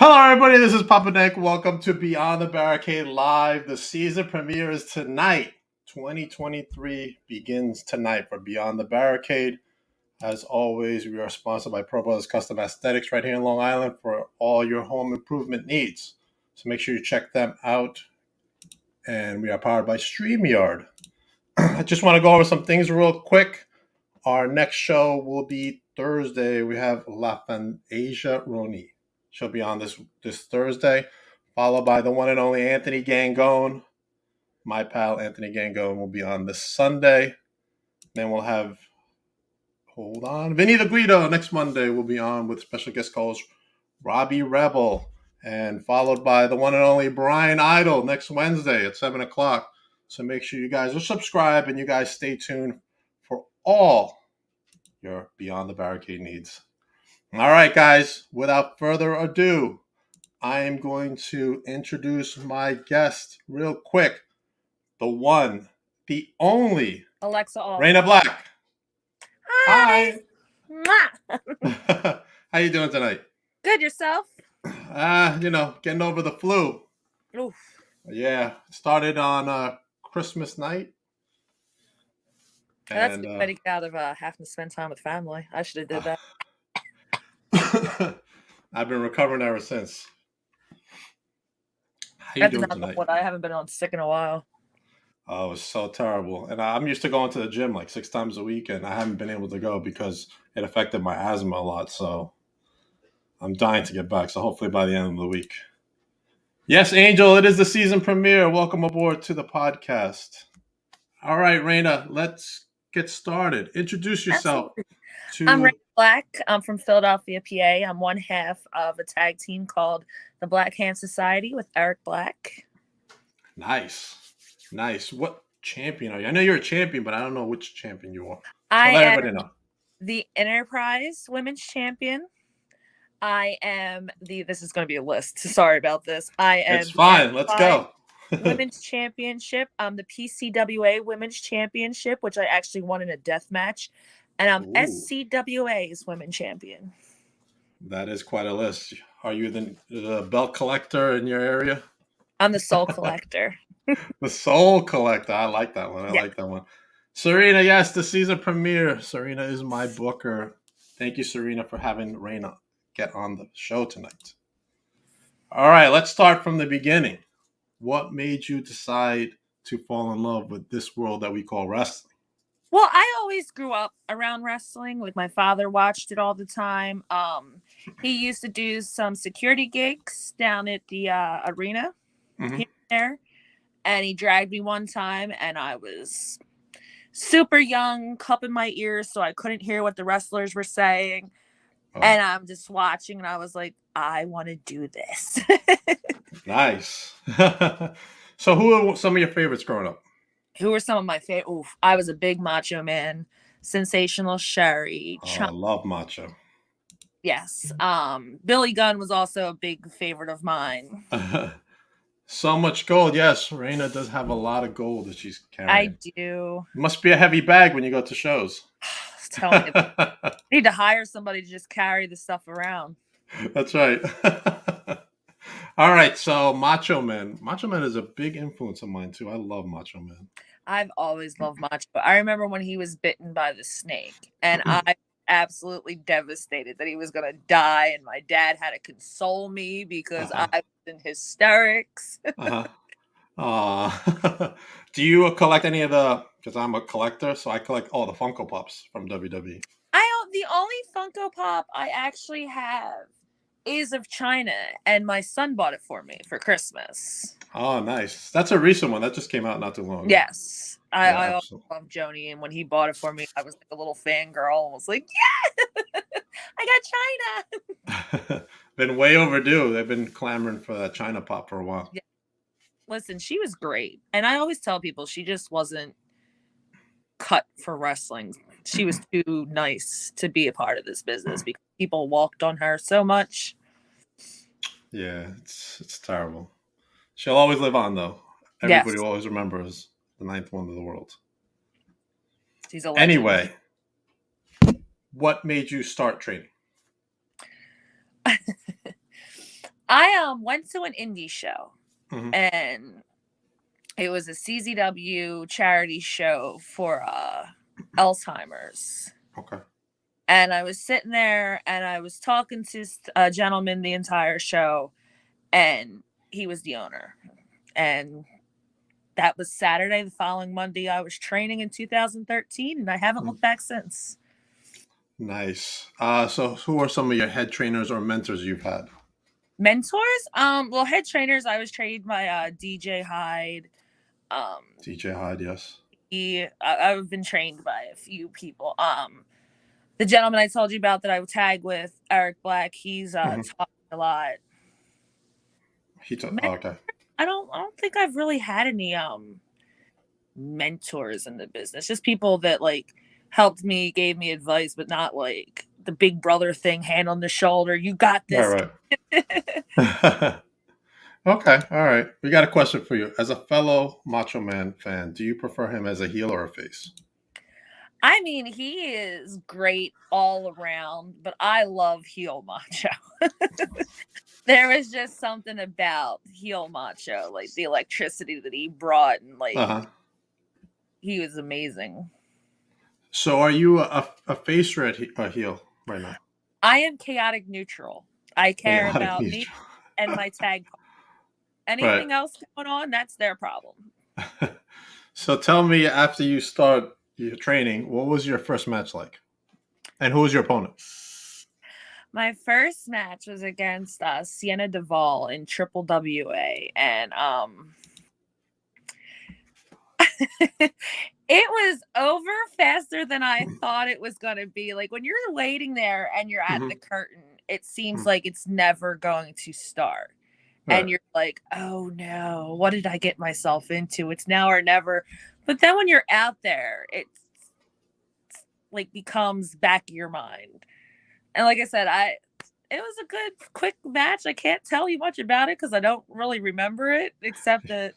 Hello, everybody. This is Papa Nick. Welcome to Beyond the Barricade Live. The season premiere is tonight. 2023 begins tonight for Beyond the Barricade. As always, we are sponsored by Pro Brothers Custom Aesthetics right here in Long Island for all your home improvement needs. So make sure you check them out. And we are powered by StreamYard. I just want to go over some things real quick. Our next show will be Thursday. We have La Fantasia Roni. She'll be on this Thursday, followed by the one and only Anthony Gangone. My pal Anthony Gangone will be on this Sunday. Then we'll have, Vinny the Guido next Monday will be on with special guest host Robbie Rebel. And followed by the one and only Brian Idol next Wednesday at 7 o'clock. So make sure you guys are subscribed and you guys stay tuned for all your Beyond the Barricade needs. All right, guys, without further ado, I am going to introduce my guest real quick. The one, the only, Alexa off. Raena Black. Hi. How you doing tonight? Good, yourself? Getting over the flu. Oof. Yeah, started on Christmas night. That's a good way to get out of having to spend time with family. I should have did that. I've been recovering ever since. How you doing tonight? I haven't been on sick in a while. Oh, it was so terrible. And I'm used to going to the gym like 6 times a week, and I haven't been able to go because it affected my asthma a lot. So I'm dying to get back. So hopefully by the end of the week. Yes, Angel, it is the season premiere. Welcome aboard to the podcast. All right, Raena, let's get started. Introduce yourself. I'm Raena Black. I'm from Philadelphia, PA. I'm one half of a tag team called the Black Hand Society with Eric Black. Nice. What champion are you? I know you're a champion, but I don't know which champion you are. I am the Enterprise Women's Champion. I am this is going to be a list. Sorry about this. It's fine. Let's go. Women's Championship. I'm the PCWA Women's Championship, which I actually won in a death match. And I'm SCWA's Women's Champion. That is quite a list. Are you the belt collector in your area? I'm the soul collector. The soul collector. I like that one. I like that one. Serena, yes, the season premiere. Serena is my booker. Thank you, Serena, for having Raena get on the show tonight. All right, let's start from the beginning. What made you decide to fall in love with this world that we call wrestling? Well, I always grew up around wrestling. Like my father watched it all the time. He used to do some security gigs down at the arena here and there. And he dragged me one time, and I was super young, cupping my ears so I couldn't hear what the wrestlers were saying. Oh. And I'm just watching, and I was like, I want to do this. Nice. So who are some of your favorites growing up? Who are some of my favorites? Oof, I was a big Macho Man, Sensational Sherry. I love Macho. Yes. Billy Gunn was also a big favorite of mine. So much gold. Yes, Raena does have a lot of gold that she's carrying. I do. It must be a heavy bag when you go to shows. Tell me. I need to hire somebody to just carry the stuff around. That's right. All right, so Macho Man. Macho Man is a big influence of mine, too. I love Macho Man. I've always loved Macho. I remember when he was bitten by the snake, and I was absolutely devastated that he was going to die, and my dad had to console me because I was in hysterics. Do you collect any of because I'm a collector, so I collect all the Funko Pops from WWE. The only Funko Pop I actually have is of China, and my son bought it for me for Christmas. Oh, nice. That's a recent one. That just came out not too long ago. Yes. I also love Joni, and when he bought it for me, I was like a little fangirl and was like, yeah, I got China. Been way overdue. They've been clamoring for that China Pop for a while. Yeah. Listen, she was great. And I always tell people she just wasn't cut for wrestling. She was too nice to be a part of this business because people walked on her so much. Yeah, it's terrible. She'll always live on, though. Everybody will always remembers the ninth wonder of the world. She's a legend. Anyway, what made you start training? I went to an indie show, Hmm. and it was a CZW charity show for Alzheimer's. Okay. And I was sitting there and I was talking to a gentleman the entire show, and he was the owner. And that was Saturday. The following Monday, I was training in 2013, and I haven't Mm. looked back since. Nice. So who are some of your head trainers or mentors you've had? Mentors? Well, head trainers, I was trained by DJ Hyde. Um, DJ Hyde, yes. I've been trained by a few people. The gentleman I told you about that I would tag with, Eric Black, he's Hmm. taught me a lot. Okay. I don't think I've really had any mentors in the business. Just people that like helped me, gave me advice, but not like the big brother thing, hand on the shoulder. You got this. Right, right. Okay, all right. We got a question for you. As a fellow Macho Man fan, do you prefer him as a heel or a face? I mean, he is great all around, but I love heel Macho. There was just something about heel Macho, like the electricity that he brought, and like Uh-huh. he was amazing. So are you a face or a heel right now? I am chaotic neutral. I care Chaotic about me neutral. and my tag. Right. Anything else going on, that's their problem. So tell me, after you start your training, what was your first match like? And who was your opponent? My first match was against Sienna Duvall in Triple WA, and it was over faster than I thought it was gonna be. Like when you're waiting there and you're at the Hmm. curtain, it seems Hmm. like it's never going to start. And Right. you're like, oh no, what did I get myself into? It's now or never. But then when you're out there, it's like becomes back of your mind. And like I said, it was a good quick match. I can't tell you much about it because I don't really remember it, except that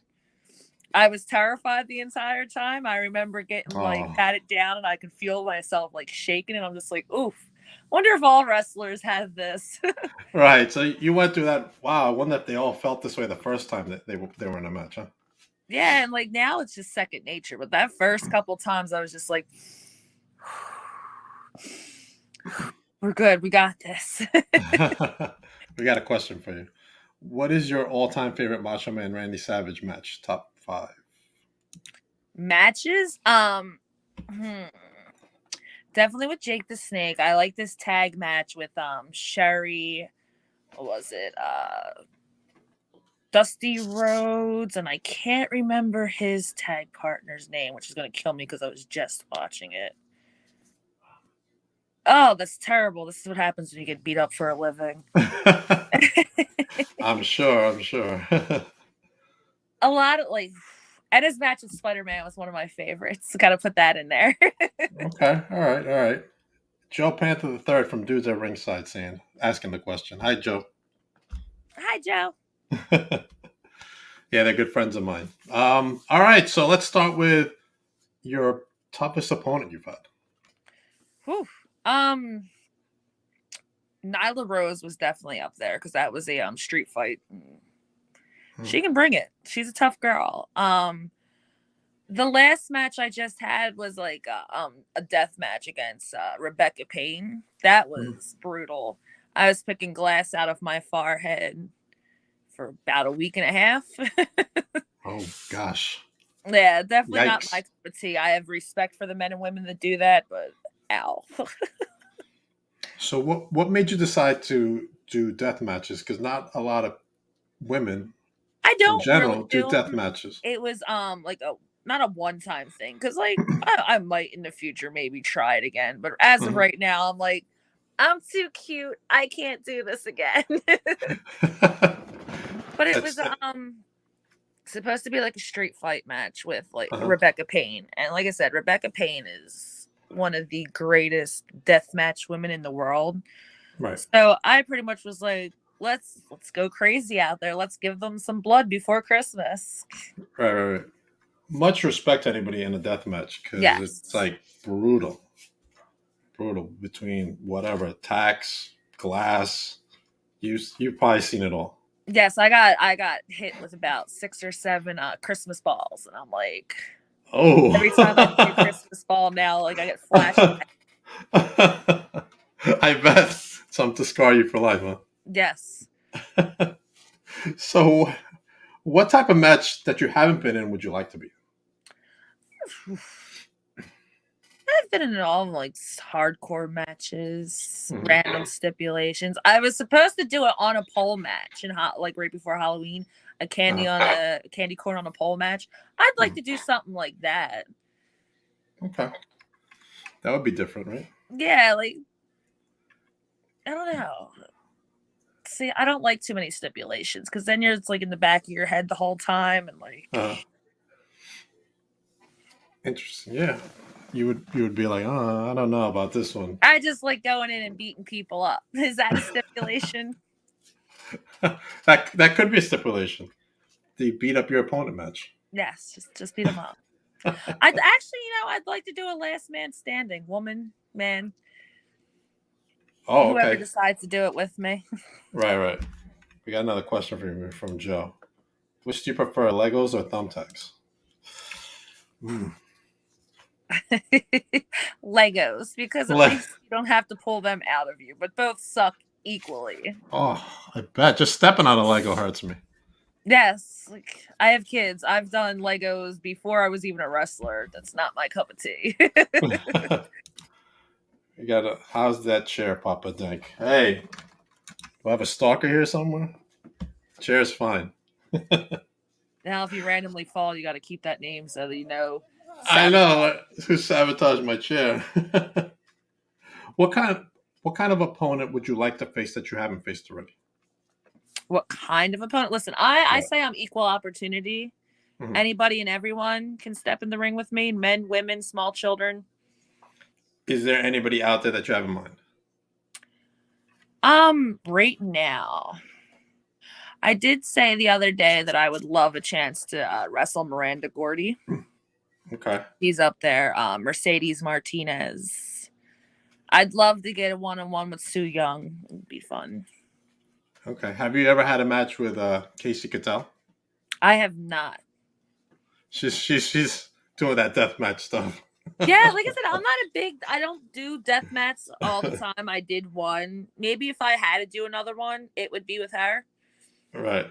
I was terrified the entire time. I remember getting like Oh, patted down and I could feel myself like shaking, and I'm just like, oof. Wonder if all wrestlers have this. right. So you went through that. Wow. I wonder if they all felt this way the first time that they were in a match, huh? Yeah, and like now it's just second nature. But that first couple times I was just like, we're good, we got this. We got a question for you. What is your all-time favorite Macho Man Randy Savage match? Top five. Matches? Hmm. Definitely with Jake the Snake. I like this tag match with Sherry. What was it? Dusty Rhodes, and I can't remember his tag partner's name, which is gonna kill me because I was just watching it. Oh, that's terrible. This is what happens when you get beat up for a living. I'm sure. I'm sure. A lot of like Edda's match with Spider-Man was one of my favorites. Gotta put that in there. Okay. All right. All right. Joe Panther the third from Dudes at Ringside asking the question. Hi, Joe. Hi, Joe. Yeah, they're good friends of mine. All right. So let's start with your toughest opponent you've had. Whew. Nyla Rose was definitely up there because that was a street fight. She can bring it. She's a tough girl. The last match I just had was like a death match against Rebecca Payne. That was brutal. I was picking glass out of my forehead for about a week and a half. Oh gosh. Yeah, definitely not Yikes. my cup of tea. I have respect for the men and women that do that, but ow. So what made you decide to do death matches? Because not a lot of women I in don't really general do do death them. matches. It was like a not a one time thing because like I might in the future maybe try it again, but as of Mhm. right now, I'm like I'm too cute. I can't do this again. But it was That's supposed to be like a street fight match with like uh-huh. Rebecca Payne, and like I said, Rebecca Payne is one of the greatest death match women in the world. Right. So I pretty much was like, let's go crazy out there. Let's give them some blood before Christmas. Right, right, right. Much respect to anybody in a death match because it's Yes. like brutal, between whatever tacks, glass. You've probably seen it all. Yes, I got hit with about 6 or 7 Christmas balls, and I'm like, Oh. every time I see a Christmas ball now, like I get flashbacks. I bet something to scar you for life, Yes. huh? So, what type of match that you haven't been in would you like to be? I've been in all like hardcore matches, Mhm. random stipulations. I was supposed to do it on a pole match and like right before Halloween, a candy corn on a pole match. I'd like Mhm. to do something like that. Okay, that would be different, right? Yeah, like I don't know. See, I don't like too many stipulations because then you're just like in the back of your head the whole time and like Uh, Interesting. Yeah, you would be like, oh, I don't know about this one. I just like going in and beating people up. Is that a stipulation? That could be a stipulation. They beat up your opponent match. Yes, just beat them up. I'd actually, I'd like to do a last man standing, woman, man, Oh, whoever okay. decides to do it with me. Right, right. We got another question for you from Joe. Which do you prefer, Legos or thumbtacks? Mm. Legos, because at Le- least you don't have to pull them out of you, but both suck equally. oh, I bet. Just stepping on a Lego hurts me. Yes, like I have kids. I've done Legos before I was even a wrestler. That's not my cup of tea. You gotta. How's that chair, Papa Dink? Hey, do I have a stalker here somewhere? Chair's fine. Now, if you randomly fall, you got to keep that name so that you know. I Sabotage. know who sabotaged my chair. what kind of what kind of opponent would you like to face that you haven't faced already? What kind of opponent? Listen, I Right. say I'm equal opportunity. Mhm. Anybody and everyone can step in the ring with me. Men, women, small children. Is there anybody out there that you have in mind? Right now, I did say the other day that I would love a chance to wrestle Miranda Gordy. Okay. He's up there. Mercedes Martinez. I'd love to get a one-on-one with Sue Young. It'd be fun. Okay. Have you ever had a match with Casey Cattell? I have not. She's doing that death match stuff. Yeah, like I said, I'm not a big. I don't do death mats all the time. I did one. Maybe if I had to do another one, it would be with her. Right.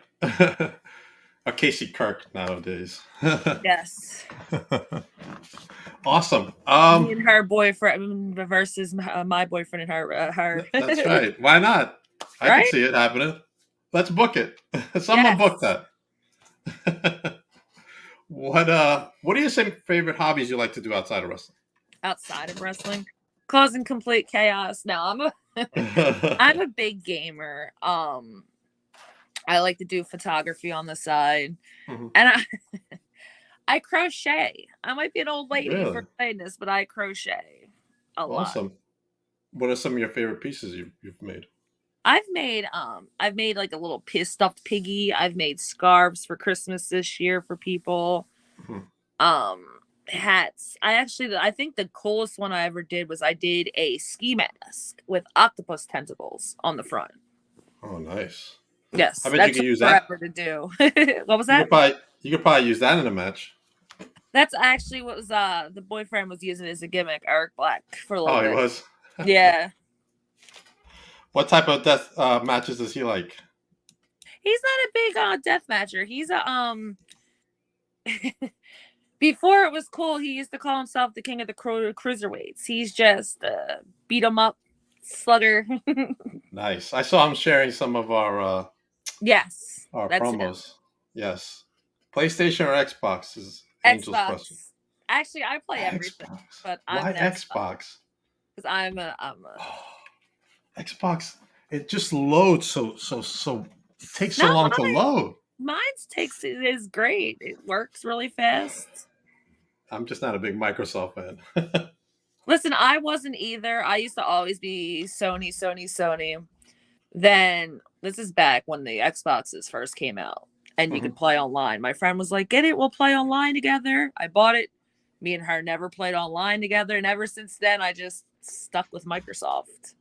A Casey Kirk nowadays. Yes. Awesome. Me and her boyfriend versus my boyfriend and her. That's right. Why not? I can Right? see it happening. Let's book it. Someone book Yes. that. What are your same favorite hobbies you like to do outside of wrestling? Outside of wrestling, causing complete chaos. No, I'm a big gamer. I like to do photography on the side, Mhm. and I crochet. I might be an old lady for Really? saying this, but I crochet a lot. Awesome. What are some of your favorite pieces you've made? I've made like a little stuffed piggy. I've made scarves for Christmas this year for people. Mhm. Um Hats. I think the coolest one I ever did was I did a ski mask with octopus tentacles on the front. Oh, nice. I Yes, bet you that could took use that. forever to do. What was You that? could probably you could probably use that in a match. That's actually what was the boyfriend was using as a gimmick, Eric Black, for a little Oh, he bit. was. Yeah. What type of death matches does he like? He's not a big death matcher. He's a before it was cool, he used to call himself the king of the cruiserweights. He's just beat him up slugger. Nice. I saw him sharing some of Yes, our that's him. promos. Yes. PlayStation or Xbox is Angel's question. Xbox. Actually, I play everything, Xbox. but I'm Why an Xbox Xbox? because I'm a. Xbox. It just loads so. It takes No, so long to load. mine's takes is great. It works really fast. I'm just not a big Microsoft fan. Listen, I wasn't either. I used to always be Sony, Sony, Sony. Then this is back when the Xboxes first came out and you Mhm. could play online. My friend was like, "Get it, we'll play online together." I bought it. Me and her never played online together, and ever since then, I just stuck with Microsoft.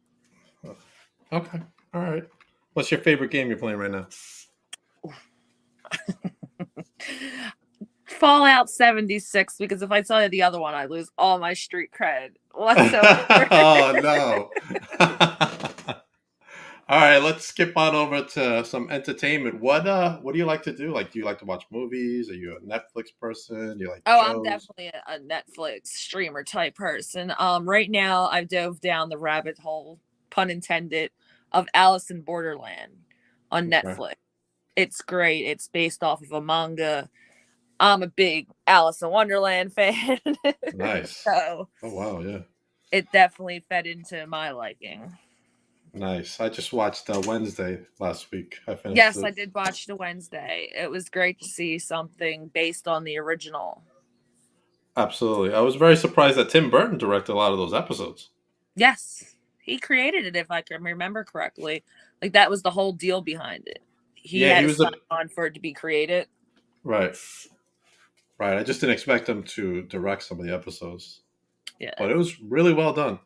Okay. All right. What's your favorite game you're playing right now? Fallout 76, because if I tell you the other one, I lose all my street cred whatsoever. Oh no. All right, let's skip on over to some entertainment. What do you like to do? Like, do you like to watch movies? Are you a Netflix person? Do you like Oh, I'm shows? definitely a Netflix streamer type person. Right now I've dove down the rabbit hole, pun intended, of Alice in Borderland on Okay. Netflix. It's great. It's based off of a manga. I'm a big Alice in Wonderland fan. Nice. So Oh wow, yeah. it definitely fed into my liking. Nice. I just watched Wednesday last week. I finished Yes, it. I did watch the Wednesday. It was great to see something based on the original. Absolutely. I was very surprised that Tim Burton directed a lot of those episodes. Yes, he created it, if I can remember correctly. Like, that was the whole deal behind it. He Yeah, had he to was sign a on for it to be created. right. Right. I just didn't expect him to direct some of the episodes. Yeah, But it was really well done.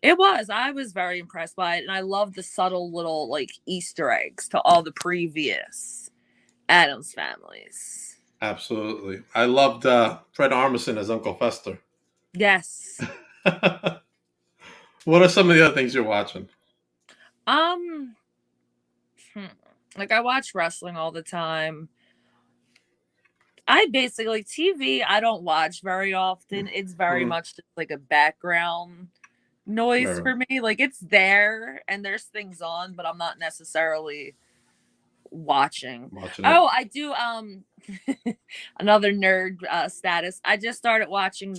it was. I was very impressed by it, and I love the subtle little like Easter eggs to all the previous Adams families. Absolutely. I loved Fred Armisen as Uncle Fester. Yes. What are some of the other things you're watching? Um. hmm. Like, I watch wrestling all the time. I basically TV I don't watch very often. It's very Mhm. much just like a background Right, noise right. for me. Like, it's there and there's things on, but I'm not necessarily watching. Watching it. Oh, I do another nerd status. I just started watching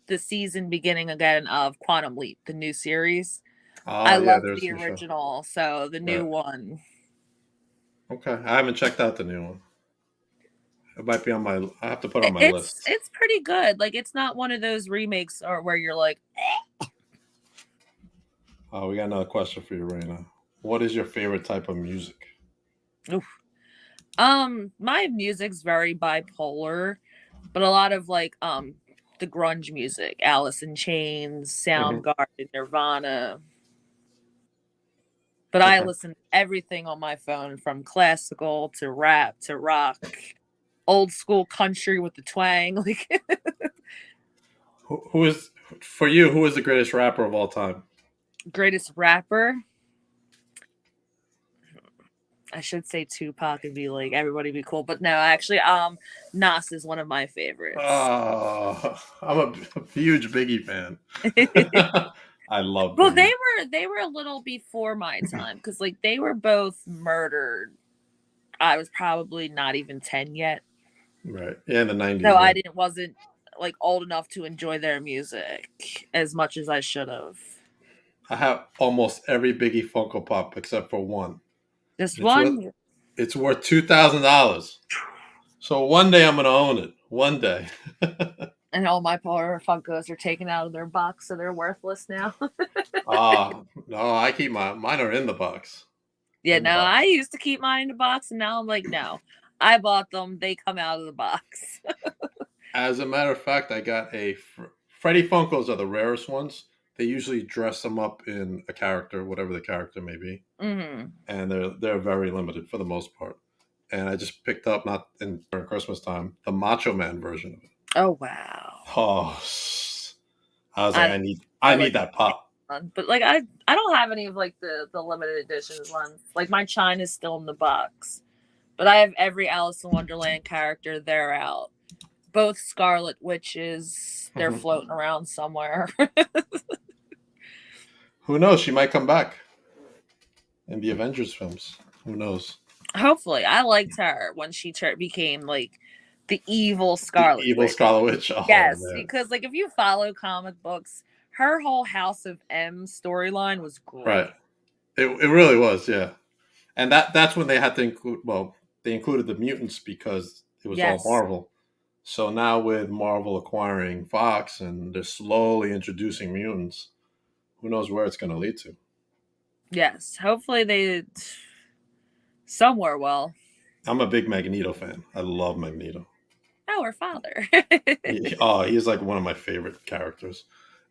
the season beginning again of Quantum Leap, the new series. I Oh, yeah, loved there's the the show. original, so the new Right. one. Okay. I haven't checked out the new one. It might be on my, I have to put it on my It's list. it's pretty good. Like, it's not one of those remakes or where you're like, Oh, we got another question for you, Raina. What is your favorite type of music? oof. My music's very bipolar, but a lot of like the grunge music, Alice in Chains, Hmm. Soundgarden, Nirvana. But I Okay. listen to everything on my phone, from classical to rap to rock, old school country with the twang. Like, Who is, for you, who is the greatest rapper of all time? greatest rapper. I should say Tupac and be like everybody be cool, but no, actually, Nas is one of my favorites. Oh, I'm a huge Biggie fan. I love Well, Biggie. they were a little before my time, because like they were both murdered. I was probably not even 10 yet, Right. Yeah, in the so 90s, I yeah. didn't wasn't like old enough to enjoy their music as much as I should have. I have almost every Biggie Funko Pop except for one. This And one, it's worth $2,000. So one day I'm gonna own it. One day. and all my poor Funkos are taken out of their box, so they're worthless now. No, I keep mine are in the box. Yeah, In the no, I box. used to keep mine in the box, and now I'm like, no, I bought them. They come out of the box. As a matter of fact, I got Freddy Funkos are the rarest ones. They usually dress them up in a character, whatever the character may be, Hmm. and they're very limited for the most part. And I just picked up, not in during Christmas time, the Macho Man version of it. Oh wow, Oh, I was like, I I I need like that pop. one, but like I don't have any of like the limited editions ones. Like, my China is still in the box, but I have every Alice in Wonderland character there out. Both Scarlet Witches, they're Mhm. floating around somewhere. Who knows? She might come back in the Avengers films. Who knows? Hopefully, I liked her when she became like the evil The Scarlet evil Witch. Scarlet Witch. Oh Yes, man, because like if you follow comic books, her whole House of M storyline was right? great. It really was, yeah. And that's when they had to include. Well, they included the mutants because it was all Yes, Marvel. So now with Marvel acquiring Fox and they're slowly introducing mutants, who knows where it's going to lead to? yes. Hopefully they somewhere well. I'm a big Magneto fan. I love Magneto. Our father. He's like one of my favorite characters.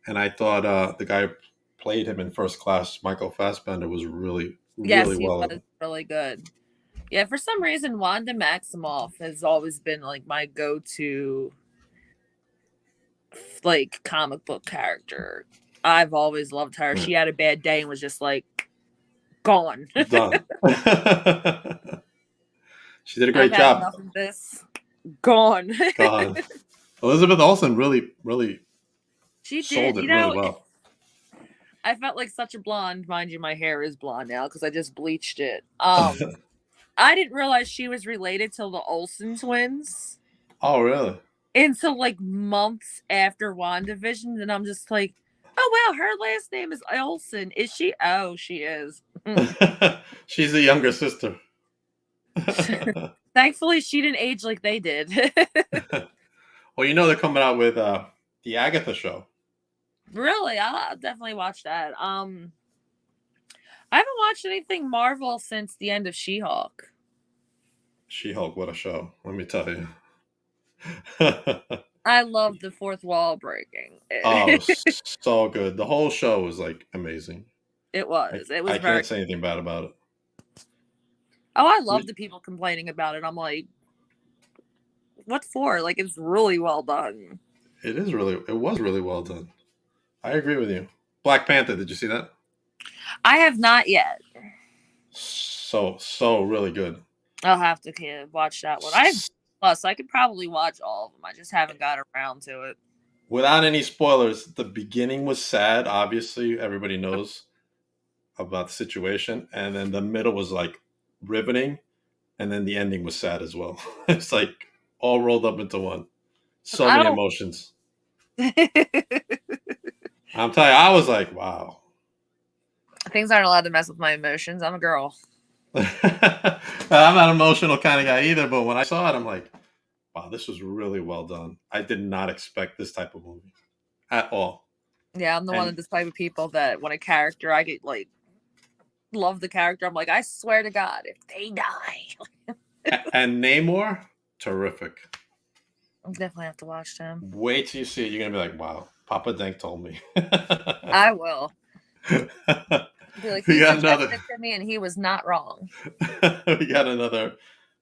And I thought the guy who played him in First Class, Michael Fassbender, was really, Yes, really he well. was really good. Yeah, for some reason, Wanda Maximoff has always been like my go-to, like comic book character. I've always loved her. Yeah. She had a bad day and was just like gone. Done. She did a I've great had job. enough of this. Gone. God. Elizabeth Olsen really, really She did. sold it really well. I felt like such a blonde. Mind you, my hair is blonde now because I just bleached it. I didn't realize she was related to the Olsen twins Oh, really? until like months after WandaVision, and I'm just like, oh wow, her last name is Olsen. Is she? Oh, she is. She's the younger sister. Thankfully, she didn't age like they did. Well, you know they're coming out with the Agatha show. Really, I'll definitely watch that. I haven't watched anything Marvel since the end of She-Hulk. She-Hulk, what a show! Let me tell you. I love the fourth wall breaking. Oh, so good. The whole show was like amazing. It was. It was I very. can't say anything bad about it. Oh, I love the people complaining about it. I'm like, what for? Like, it's really well done. It was really well done. I agree with you. Black Panther, did you see that? I have not yet. So really good. I'll have to watch that one. Plus, I could probably watch all of them. I just haven't got around to it. Without any spoilers, the beginning was sad. Obviously, everybody knows about the situation, and then the middle was like riveting, and then the ending was sad as well. It's like all rolled up into one. So many emotions. I'm telling you, I was like, wow. Things aren't allowed to mess with my emotions. I'm a girl. I'm not an emotional kind of guy either, but when I saw it, I'm like, wow, this was really well done. I did not expect this type of movie at all. Yeah, I'm one of the type of people that when a character, I get like, love the character. I'm like, I swear to God, if they die. And Namor, terrific. I'll definitely have to watch them. Wait till you see it. You're going to be like, wow, Papa Dank told me. I will. Be like, he suggested it to me and he was not wrong. We got another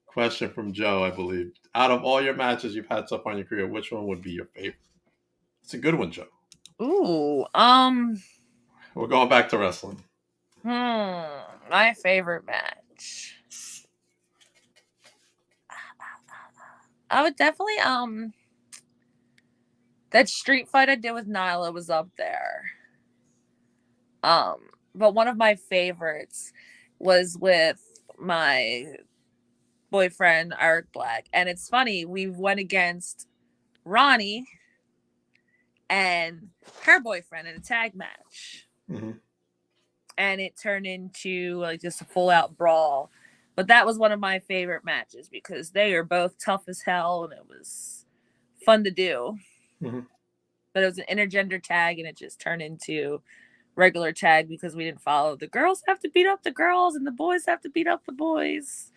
question from Joe, I believe. Out of all your matches you've had so far in your career, which one would be your favorite? It's a good one, Joe. Ooh, we're going back to wrestling. My favorite match. I would definitely that street fight I did with Nyla was up there. But one of my favorites was with my boyfriend Eric Black, and it's funny, we went against Ronnie and her boyfriend in a tag match. Mm-hmm. And it turned into like just a full out brawl. But that was one of my favorite matches because they are both tough as hell and it was fun to do. Mm-hmm. But it was an intergender tag and it just turned into regular tag because we didn't follow the girls have to beat up the girls and the boys have to beat up the boys.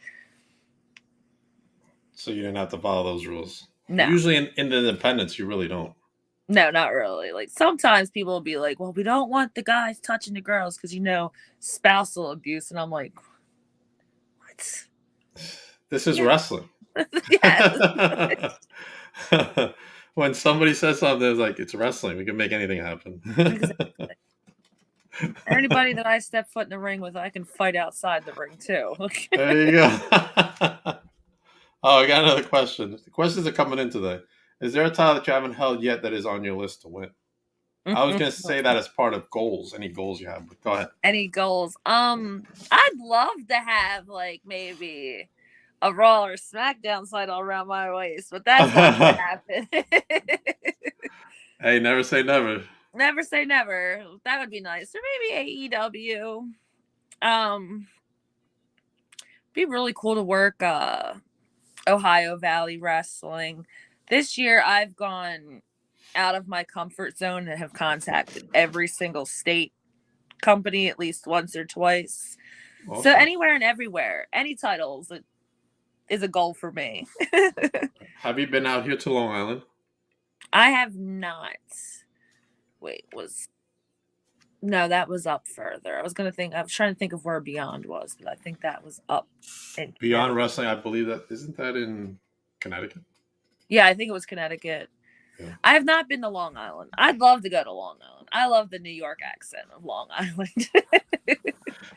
So you didn't have to follow those rules. No. Usually in the independents, you really don't. No, not really. Like sometimes people will be like, well, we don't want the guys touching the girls because, spousal abuse. And I'm like, what? This is wrestling. Yes. When somebody says something, it's like, it's wrestling. We can make anything happen. Exactly. Anybody that I step foot in the ring with, I can fight outside the ring too. There you go. Oh, I got another question. The questions are coming in today. Is there a title that you haven't held yet that is on your list to win? I was going to say that as part of goals. Any goals you have, but go ahead. Any goals? I'd love to have like maybe a Raw or SmackDown title around my waist, but that's not going to happen. Hey, never say never. Never say never. That would be nice. Or maybe AEW. Be really cool to work Ohio Valley Wrestling. This year I've gone out of my comfort zone and have contacted every single state company at least once or twice. Okay. So anywhere and everywhere, any titles is a goal for me. Have you been out here to Long Island? I have not. Wait, No, that was up further. I was trying to think of where Beyond was, but I think that was up in Beyond Connecticut. Wrestling, I believe that isn't that in Connecticut? Yeah, I think it was Connecticut. Yeah. I have not been to Long Island. I'd love to go to Long Island. I love the New York accent of Long Island.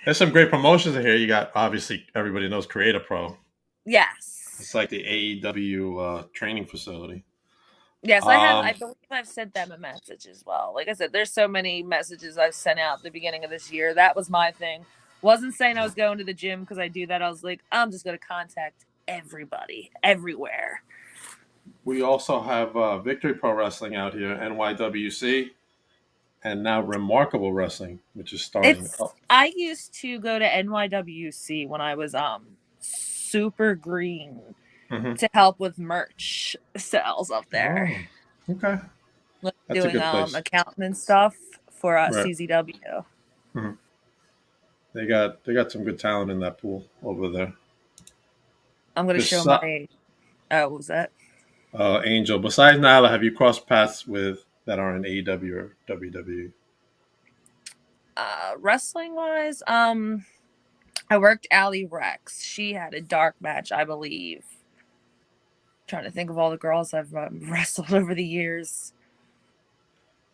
There's some great promotions in here. You got obviously everybody knows Creator Pro. Yes. It's like the AEW training facility. Yes, I have. I Um, believe I've sent them a message as well. Like I said, there's so many messages I've sent out at the beginning of this year. That was my thing. Wasn't saying I was going to the gym because I do that. I was like, I'm just going to contact everybody, everywhere. we also have Victory Pro Wrestling out here, NYWC, and now Remarkable Wrestling, which is starting up. I used to go to NYWC when I was super green to help with merch sales up there. Oh, okay. Like That's doing a good place. accounting and stuff for Right. CZW. Mm-hmm. They got some good talent in that pool over there. I'm gonna show my. What was that? Angel. Besides Nyla, have you crossed paths with that are in AEW or WWE? Wrestling wise, I worked Allie Rex. She had a dark match, I believe. Trying to think of all the girls I've wrestled over the years.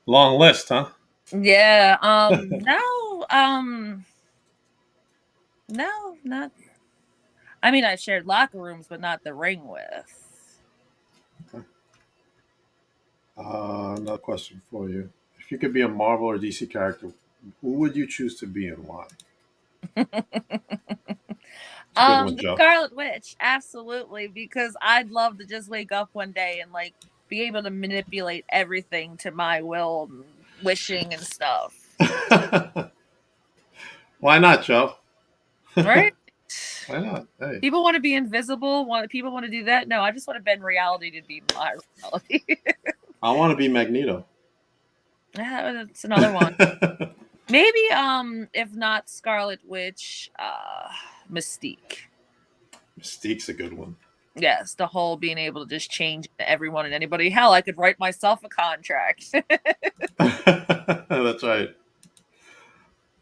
Long list, huh? Yeah. No, not. I mean, I've shared locker rooms, but not the ring with. Okay. Another question for you: if you could be a Marvel or DC character, who would you choose to be and why? Scarlet Witch, absolutely, because I'd love to just wake up one day and like be able to manipulate everything to my will and wishing and stuff. Why not, Joe? Right? Why not? Hey. People want to be invisible. People want to do that. No, I just want to bend reality to be my reality. I want to be Magneto. Yeah, that's another one. Maybe, if not Scarlet Witch, Mystique. Mystique's a good one. Yes, the whole being able to just change everyone and anybody. Hell, I could write myself a contract. That's right.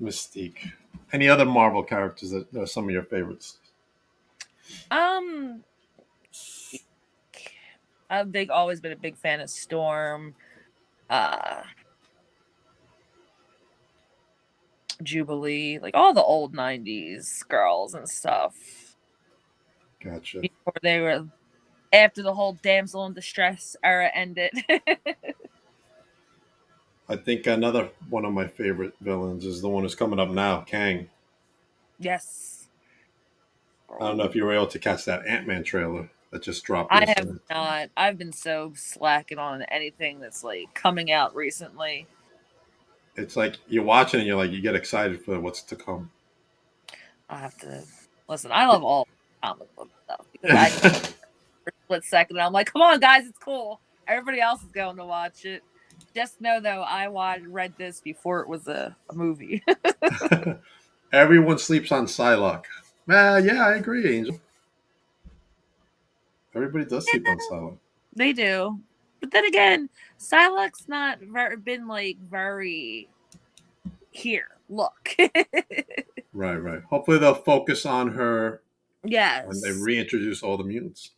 Mystique. Any other Marvel characters that are some of your favorites? I've always been a big fan of Storm. Jubilee, like all the old 90s girls and stuff. Gotcha. Before they were, after the whole damsel in distress era ended. I think another one of my favorite villains is the one who's coming up now, Kang. Yes. I don't know if you were able to catch that Ant-Man trailer that just dropped. I have not. I've been so slacking on anything that's like coming out recently. It's like you're watching and you get excited for what's to come. I have to listen. I love all comic book stuff because I for a split second and I'm like, come on, guys, it's cool. Everybody else is going to watch it. Just know though, I read this before it was a movie. Everyone sleeps on Psylocke. Yeah, I agree, Angel. Everybody does sleep on Psylocke. They do. But then again, Psylocke's not been like very here. Look. Right. Hopefully they'll focus on her. Yes. When they reintroduce all the mutants.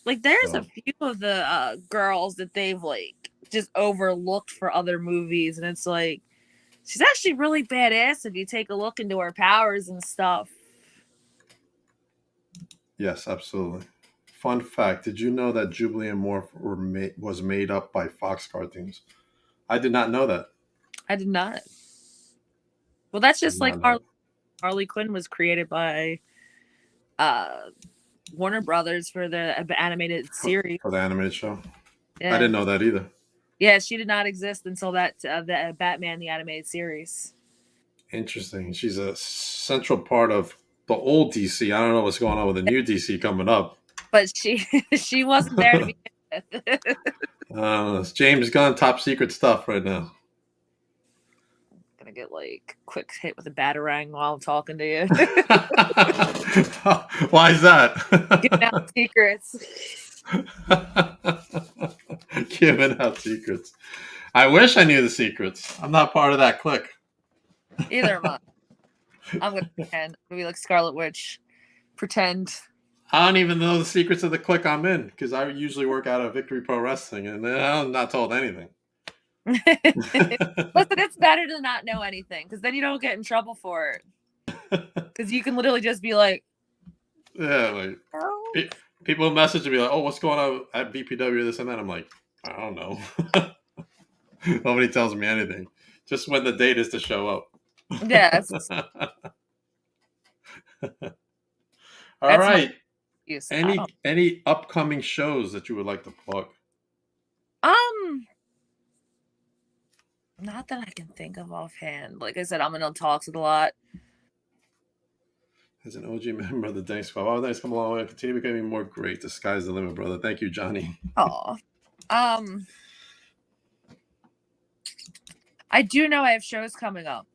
Like there's a few of the girls that they've like just overlooked for other movies, and it's like she's actually really badass if you take a look into her powers and stuff. Yes, absolutely. Fun fact: did you know that Jubilee and Morph was made up by Fox cartoons? I did not know that. I did not. Well, that's just like Harley Quinn was created by Warner Brothers for the animated series. For the animated show? Yeah. I didn't know that either. Yeah, she did not exist until the Batman, the animated series. Interesting. She's a central part of the old DC. I don't know what's going on with the new DC coming up. But she wasn't there to be with. It's James Gunn top secret stuff right now. Gonna get like quick hit with a batarang while I'm talking to you. Why is that? Giving out secrets. Giving out secrets. I wish I knew the secrets. I'm not part of that clique. Either am I. I'm gonna pretend. Maybe like Scarlet Witch. Pretend. I don't even know the secrets of the clique I'm in because I usually work out of Victory Pro Wrestling, and I'm not told anything. Listen, it's better to not know anything because then you don't get in trouble for it. Because you can literally just be like, yeah, like people message me like, "Oh, what's going on at BPW? This and that." I'm like, I don't know. Nobody tells me anything. Just when the date is to show up. yes. All right. Excuse. Any upcoming shows that you would like to plug? Not that I can think of offhand. Like I said, I'm in on talks with a lot. As an OG member of the Dank Squad, oh, thanks, come along and continue becoming more great. The sky's the limit, brother. Thank you, Johnny. Oh, I do know I have shows coming up.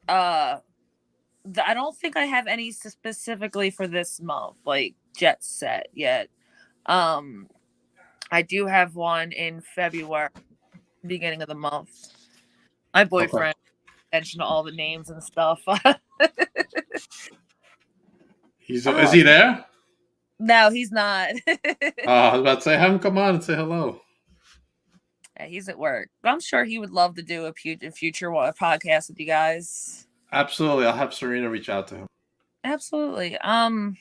I don't think I have any specifically for this month, like jet set yet. I do have one in February, beginning of the month. My boyfriend mentioned all the names and stuff. Is he there? No, he's not. I was about to say, have him come on and say hello. Yeah, he's at work. But I'm sure he would love to do a future podcast with you guys. Absolutely. I'll have Serena reach out to him. Absolutely. I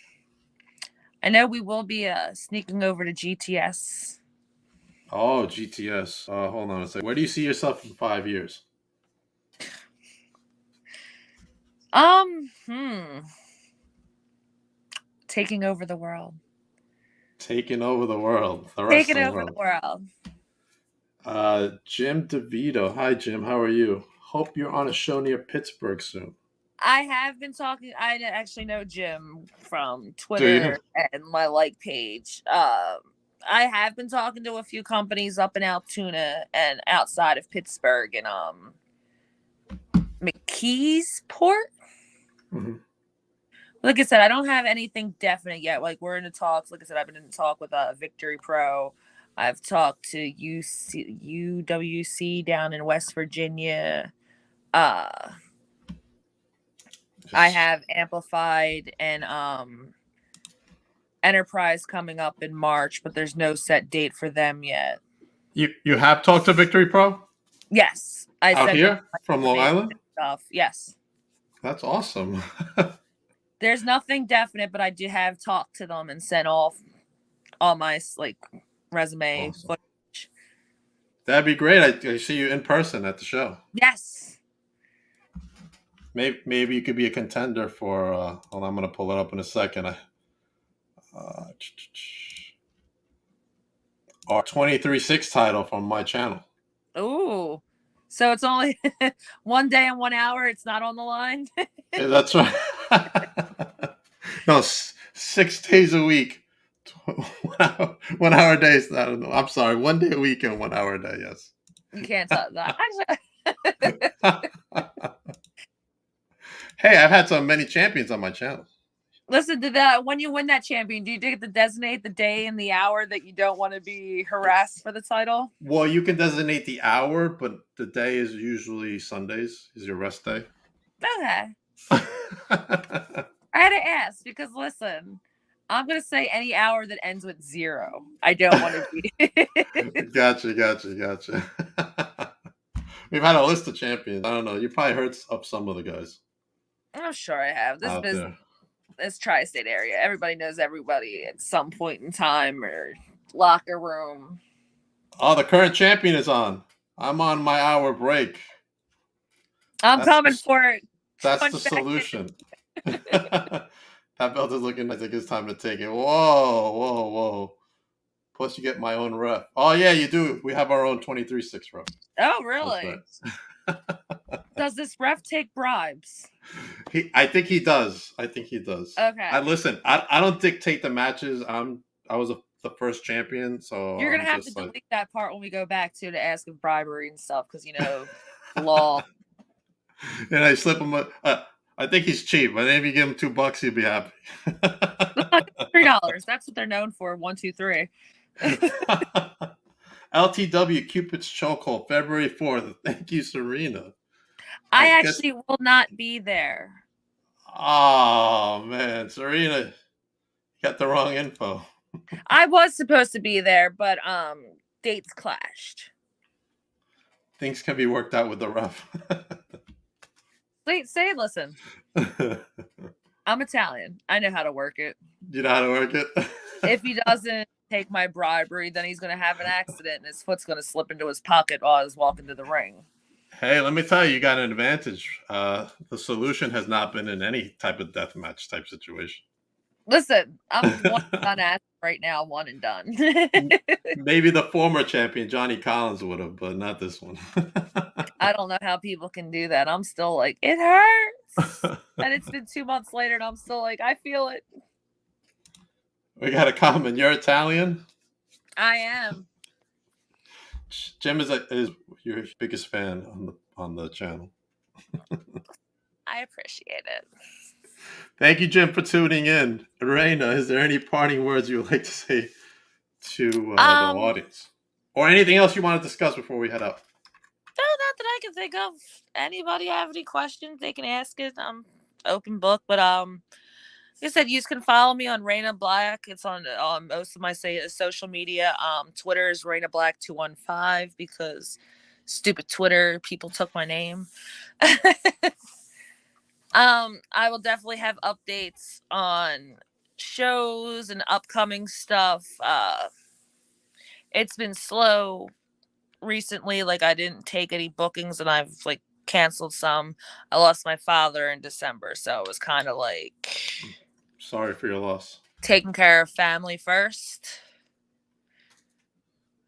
know we will be sneaking over to GTS. Oh, GTS. Hold on a second. Where do you see yourself in 5 years? Taking over the world. Taking over the world. Taking over the world. Jim DeVito. Hi, Jim. How are you? Hope you're on a show near Pittsburgh soon. I have been talking. I actually know Jim from Twitter and my like page. I have been talking to a few companies up in Altoona and outside of Pittsburgh and McKeesport. Mm-hmm. Like I said, I don't have anything definite yet. Like we're in the talks. Like I said, I've been in talk with Victory Pro. I've talked to UWC down in West Virginia. I have Amplified and Enterprise coming up in March, but there's no set date for them yet. You have talked to Victory Pro? Yes. Out here from Long Island? Stuff. Yes. That's awesome. There's nothing definite, but I do have talked to them and sent off all my resume footage. That'd be great. I see you in person at the show. Yes. Maybe you could be a contender for. Hold on, I'm gonna pull it up in a second. Our 23/6 title from my channel. Ooh. So it's only 1 day and 1 hour. It's not on the line. Yeah, that's right. No, 6 days a week. 1 hour days. I don't know. I'm sorry. 1 day a week and 1 hour a day. Yes. You can't tell that. Hey, I've had so many champions on my channel. Listen to that. When you win that champion, do you get to designate the day and the hour that you don't want to be harassed for the title? Well, you can designate the hour, but the day is usually Sundays. Is your rest day? Okay. I had to ask because listen, I'm gonna say any hour that ends with 0. I don't want to be. Gotcha. We've had a list of champions. I don't know. You probably heard of some of the guys. I'm sure I have. This business, this tri-state area, everybody knows everybody at some point in time or locker room. Oh, the current champion is on. I'm on my hour break. That's coming for it. That's the solution. That belt is looking nice. I think it's time to take it. Whoa. Plus, you get my own ref. Oh, yeah, you do. We have our own 23/6 ref. Oh, really? Right. Does this ref take bribes? I think he does. Okay. I don't dictate the matches. I was the first champion, so you're gonna have to delete that part when we go back to ask of bribery and stuff because law. And I slip him. I think he's cheap. I think if you give him $2, he'd be happy. $3. That's what they're known for. 1, 2, 3. LTW Cupid's Chokehold, February 4th. Thank you, Serena. I actually will not be there. Oh, man. Serena, you got the wrong info. I was supposed to be there, but dates clashed. Things can be worked out with the ref. Listen. I'm Italian. I know how to work it. You know how to work it? If he doesn't take my bribery, then he's going to have an accident and his foot's going to slip into his pocket while he's walking to the ring. Hey, let me tell you, you got an advantage. The solution has not been in any type of deathmatch type situation. Listen, I'm one and done at right now, one and done. Maybe the former champion, Johnny Collins, would have, but not this one. I don't know how people can do that. I'm still like, it hurts. And it's been 2 months later, and I'm still like, I feel it. We got a comment. You're Italian? I am. Jim is your biggest fan on the channel. I appreciate it. Thank you, Jim, for tuning in. Raena, is there any parting words you would like to say to the audience? Or anything else you want to discuss before we head up? No, not that I can think of. Anybody have any questions, they can ask it. I'm open book. But like I said, you can follow me on Raena Black. It's on most of my social media. Twitter is Raena Black 215 because stupid Twitter people took my name. I will definitely have updates on shows and upcoming stuff. It's been slow recently. Like, I didn't take any bookings and I've like canceled some. I lost my father in December, so it was kind of like, sorry for your loss. Taking care of family first.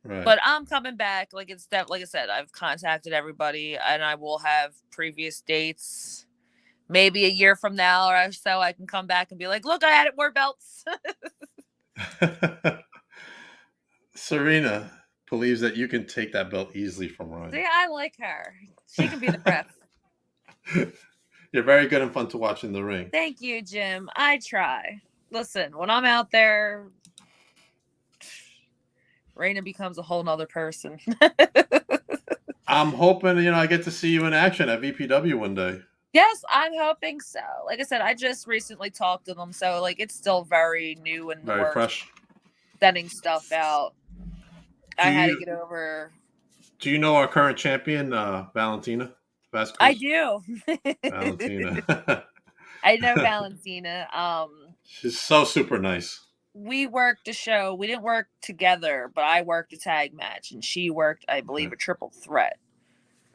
Right. But I'm coming back. Like, like I said, I've contacted everybody and I will have previous dates. Maybe a year from now or so, I can come back and be like, look, I added more belts. Serena believes that you can take that belt easily from Ryan. See, I like her. She can be the ref. You're very good and fun to watch in the ring. Thank you, Jim. I try. Listen, when I'm out there, Raena becomes a whole nother person. I'm hoping, I get to see you in action at VPW one day. Yes, I'm hoping so. Like I said, I just recently talked to them, so like it's still very new and very fresh. Sending stuff out. I had to get over. Do you know our current champion, Valentina Vasquez? I do. Valentina. I know Valentina. She's so super nice. We worked a show. We didn't work together, but I worked a tag match, and she worked, I believe, a triple threat.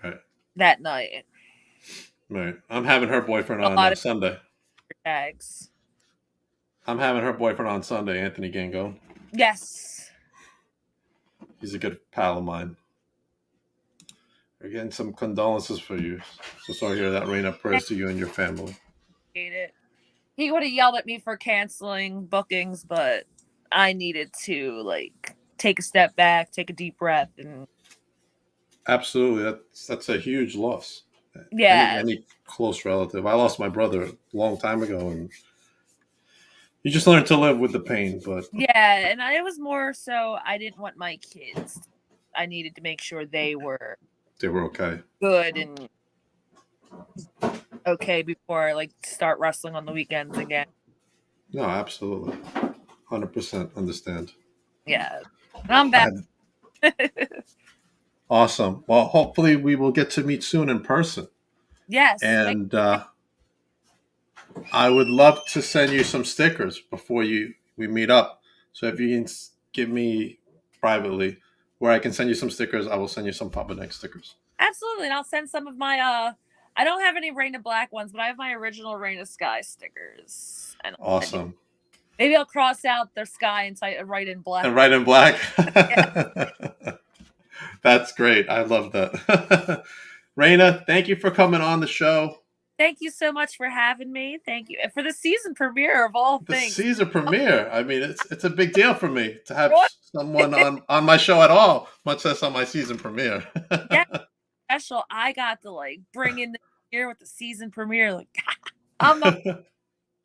Right. That night. Right. I'm having her boyfriend on Sunday. Tags. I'm having her boyfriend on Sunday, Anthony Gangone. Yes. He's a good pal of mine. We're getting some condolences for you. So sorry to hear that, Raena. Prayers to you and your family. Hate it. He would have yelled at me for canceling bookings, but I needed to like take a step back, take a deep breath, and absolutely, that's a huge loss. Yeah. Any close relative. I lost my brother a long time ago, and you just learn to live with the pain. But yeah, and it was more so I didn't want my kids. I needed to make sure they were okay, good and okay before I like start wrestling on the weekends again. No, absolutely, 100% understand. Yeah, I'm back. Awesome. Well, hopefully we will get to meet soon in person. Yes. And I would love to send you some stickers before we meet up. So if you can give me privately where I can send you some stickers, I will send you some Papa Neck stickers. Absolutely. And I'll send some of my I don't have any Raena Black ones, but I have my original Raena Sky stickers. And awesome. Maybe I'll cross out their sky and write in black. And write in black? That's great. I love that. Raena, thank you for coming on the show. Thank you so much for having me. Thank you. And for the season premiere of all things. The season premiere. I mean, it's a big deal for me to have someone on my show at all, much less on my season premiere. Yeah, special. I got to like bring in the year with the season premiere. Like, I'm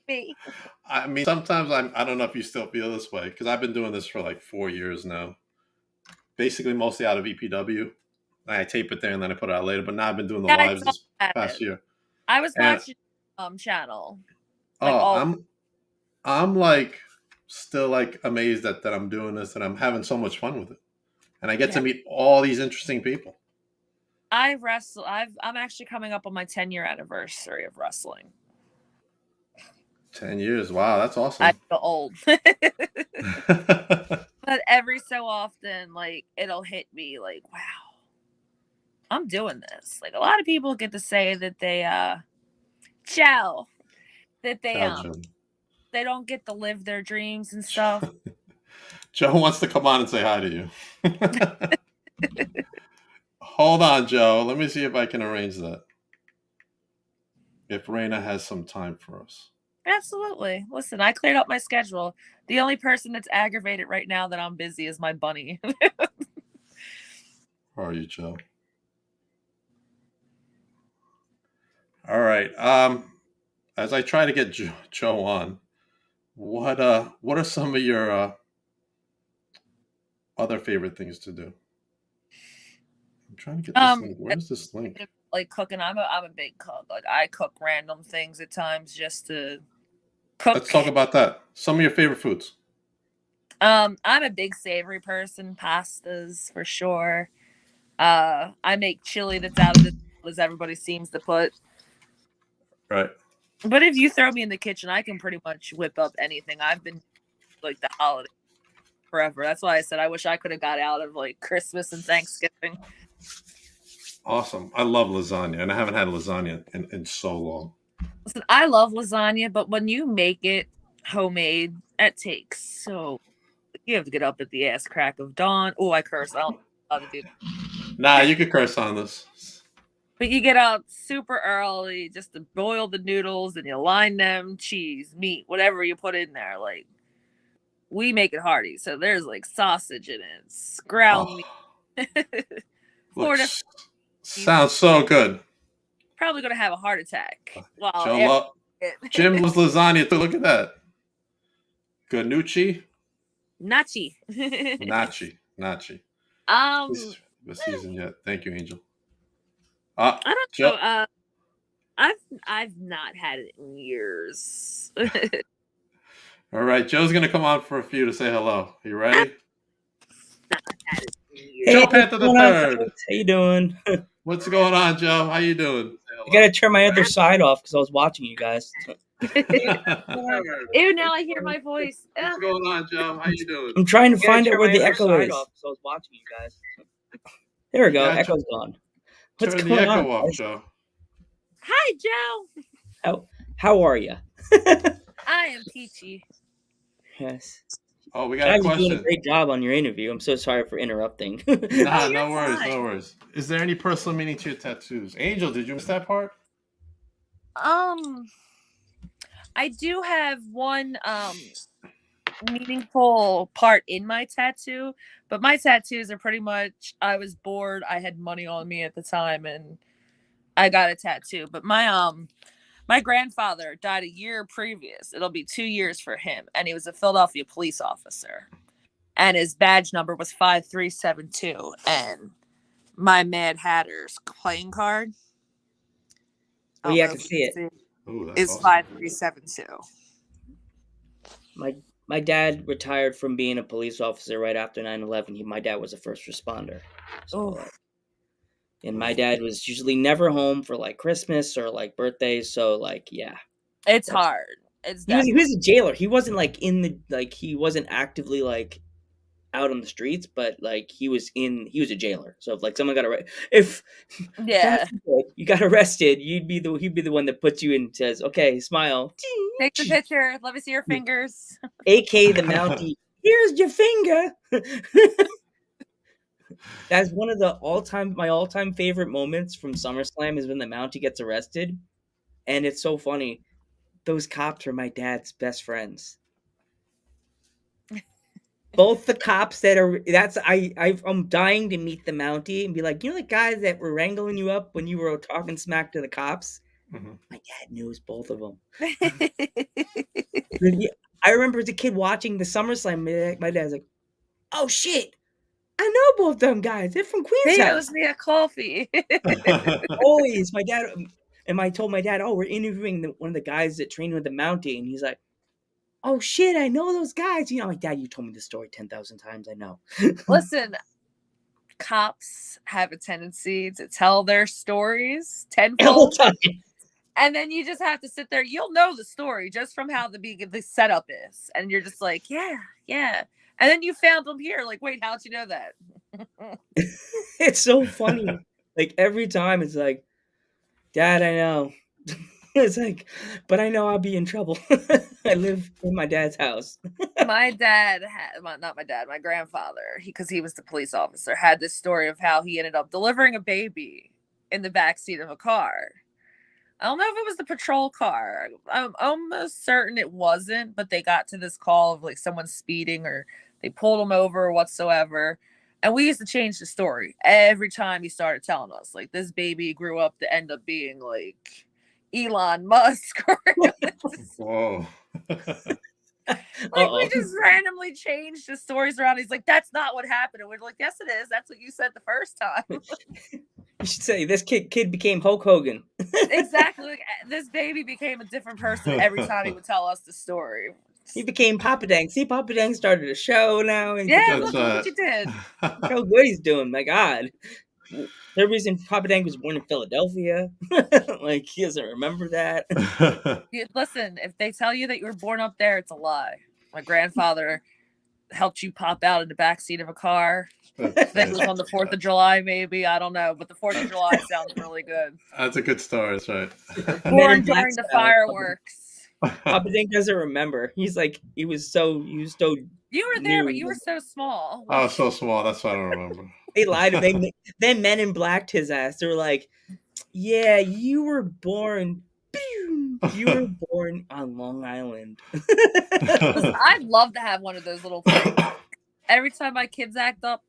me. I mean, sometimes I don't know if you still feel this way because I've been doing this for like 4 years now. basically mostly out of EPW. I tape it there and then I put it out later. But now I've been doing the Yeah, I lives saw this that. past year. I was And watching channel like oh, all. I'm like still like amazed that I'm doing this and I'm having so much fun with it. And I get Yeah, to meet all these interesting people. I wrestle. I'm actually coming up on my 10-year anniversary of wrestling. 10 years. Wow, that's I awesome. feel old. But every so often, like it'll hit me like, wow, I'm doing this. Like a lot of people get to say that they chow that Ciao, Joe. they don't get to live their dreams and stuff. Joe wants to come on and say hi to you. Hold on, Joe. Let me see if I can arrange that. If Raena has some time for us. Absolutely. Listen, I cleared up my schedule. The only person that's aggravated right now that I'm busy is my bunny. How are you, Joe? All right. As I try to get Joe on, what are some of your other favorite things to do? I'm trying to get this link. Where's this link? Like cooking, I'm a big cook. Like I cook random things at times just to cook. Let's talk about that. Some of your favorite foods. I'm a big savory person, pastas for sure. I make chili that's out of this world, as everybody seems to put. Right. But if you throw me in the kitchen, I can pretty much whip up anything. I've been like the holiday forever. That's why I said I wish I could have got out of like Christmas and Thanksgiving. Awesome. I love lasagna, and I haven't had lasagna in so long. Listen, I love lasagna, but when you make it homemade, that takes so. You have to get up at the ass crack of dawn. Oh, I curse. I don't know how to do that. Nah, you could curse on this. But you get up super early just to boil the noodles and you line them, cheese, meat, whatever you put in there. Like, we make it hearty. So there's like sausage in it, ground meat. Looks, sounds so good. Probably going to have a heart attack. Jim loves lasagna too. Look at that. Ganucci. Nachi. Nachi. The season yet. Thank you, Angel. I don't know. I've not had it in years. All right, Joe's gonna come on for a few to say hello. Are you ready? Hey, Joe Panther the Third. How you doing? What's going on, Joe? How you doing? I gotta turn my other side off because I was watching you guys. Ew! Now I hear my voice. What's going on, Joe? How you doing? I'm trying to find out where the echo is. So I was watching you guys. There we go. Echo's gone. What's turn going the echo on, off, Joe. Hi, Joe. How are you? I am peachy. Yes. Oh, we got a question. You're doing a great job on your interview. I'm so sorry for interrupting. Nah, no worries, no worries. Is there any personal meaning to your tattoos? Angel, did you miss that part? I do have one meaningful part in my tattoo, but my tattoos are pretty much I was bored, I had money on me at the time and I got a tattoo. But my grandfather died a year previous. It'll be 2 years for him, and he was a Philadelphia police officer. And his badge number was 5372, and my Mad Hatter's playing card. Oh yeah, I can see it. Is awesome. 5372. My dad retired from being a police officer right after 9/11. My dad was a first responder. So, and my dad was usually never home for like Christmas or like birthdays. So like, yeah, it's hard. He was a jailer. He wasn't like he wasn't actively like out on the streets, but like he was a jailer. So if like someone got arrested, you got arrested, he'd be the one that puts you in and says, okay, smile. Take the picture. Let me see your fingers. AK the Mountie. Here's your finger. That's one of my all-time favorite moments from SummerSlam is when the Mountie gets arrested. And it's so funny. Those cops are my dad's best friends. Both the cops I'm dying to meet the Mountie and be like, you know the guys that were wrangling you up when you were talking smack to the cops? Mm-hmm. My dad knows both of them. I remember as a kid watching the SummerSlam, my dad's like, oh shit, I know both them guys. They're from Queens He House. owes me a coffee. Always. My dad, and I told my dad, oh, we're interviewing one of the guys that trained with the Mountie. And he's like, oh, shit, I know those guys. You know, like, Dad, you told me the story 10,000 times. I know. Listen, cops have a tendency to tell their stories tenfold. And then you just have to sit there. You'll know the story just from how the setup is. And you're just like, yeah. And then you found them here. Like, wait, how'd you know that? It's so funny. Like, every time it's like, Dad, I know. It's like, but I know I'll be in trouble. I live in my dad's house. My dad not my dad, my grandfather, because he was the police officer, had this story of how he ended up delivering a baby in the backseat of a car. I don't know if it was the patrol car. I'm almost certain it wasn't, but they got to this call of like someone speeding or they pulled him over or whatsoever. And we used to change the story every time he started telling us, like, this baby grew up to end up being like Elon Musk. Whoa. Like, we just randomly changed the stories around. He's like, that's not what happened. And we're like, yes, it is. That's what you said the first time. You should say this kid became Hulk Hogan. Exactly. Like, this baby became a different person every time he would tell us the story. He became Papa Dang. See, Papa Dang started a show now. And yeah, look what you did. Look how good he's doing. My God. The reason Papa Dang was born in Philadelphia. Like, he doesn't remember that. Listen, if they tell you that you were born up there, it's a lie. My grandfather helped you pop out in the backseat of a car. That was on the 4th of July, maybe. I don't know. But the 4th of July sounds really good. That's a good story. That's right. Born during the fireworks. Papa Dang doesn't remember. He's like, he was so. You were there, but you were so small. I was so small. That's why I don't remember. They lied to me. Then Men in Blacked his ass. They were like, yeah, you were born. You were born on Long Island. Listen, I'd love to have one of those little things. Every time my kids act up,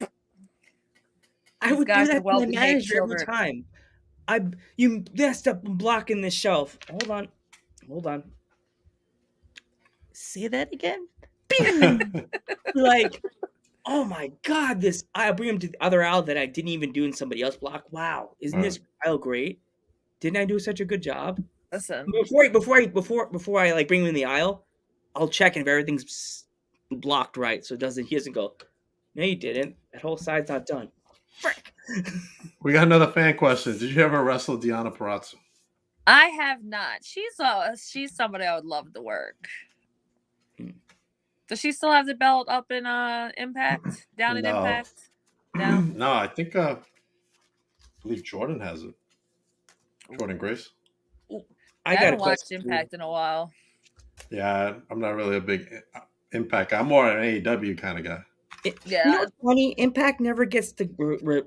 I would do that to my manager every time. You messed up blocking the shelf. Hold on. Say that again? Like, oh my God, I bring him to the other aisle that I didn't even do in somebody else's block. Wow, isn't this aisle great? Didn't I do such a good job? Listen, before I like bring him in the aisle, I'll check if everything's blocked right, so he doesn't go, no, you didn't. That whole side's not done. Frick. We got another fan question. Did you ever wrestle Deonna Purrazzo? I have not. She's somebody I would love to work. Does she still have the belt up in Impact? Down in Impact? No. No, I think I believe Jordan has it. Jordan Grace. I haven't watched Impact in a while. Yeah, I'm not really a big Impact guy. I'm more an AEW kind of guy. Yeah. You know what's funny? Impact never gets the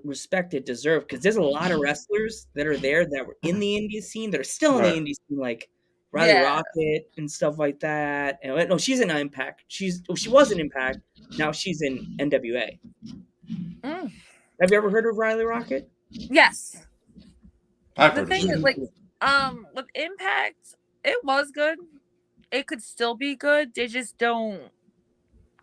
respect it deserves because there's a lot of wrestlers that are there that were in the indie scene that are still in the indie scene, like Riley Rocket and stuff like that. And no, she's in Impact. She was in Impact. Now she's in NWA. Mm. Have you ever heard of Riley Rocket? Yes. I've the heard thing is, like, with Impact, it was good. It could still be good. They just don't.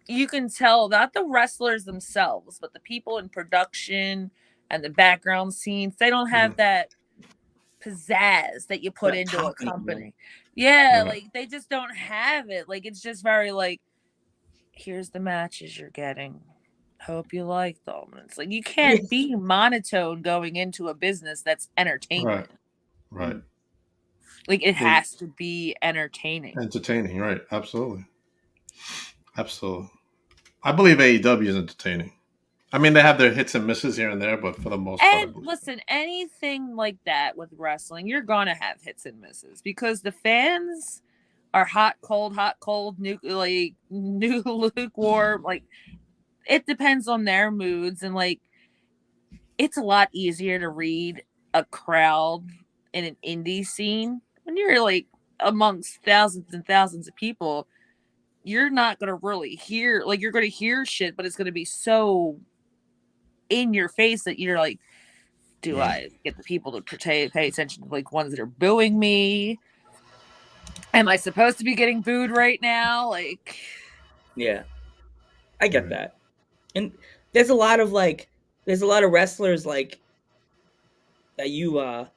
You can tell, not the wrestlers themselves, but the people in production and the background scenes, they don't have that pizzazz that you put into a company. Yeah, like, they just don't have it. Like, it's just very, like, here's the matches you're getting. Hope you like them. It's like, you can't be monotone going into a business that's entertainment. Right. Like, it has to be entertaining. Entertaining, right. Absolutely. I believe AEW is entertaining. I mean, they have their hits and misses here and there, but for the most part. And listen, anything like that with wrestling, you're going to have hits and misses because the fans are hot, cold, new lukewarm. Like, it depends on their moods. And, like, it's a lot easier to read a crowd in an indie scene when you're, like, amongst thousands and thousands of people. You're not going to really hear, like, you're going to hear shit, but it's going to be so in your face that you're like, do I get the people to pay attention to, like, ones that are booing me? Am I supposed to be getting booed right now? Like, yeah, I get that. And there's a lot of wrestlers like that you I'm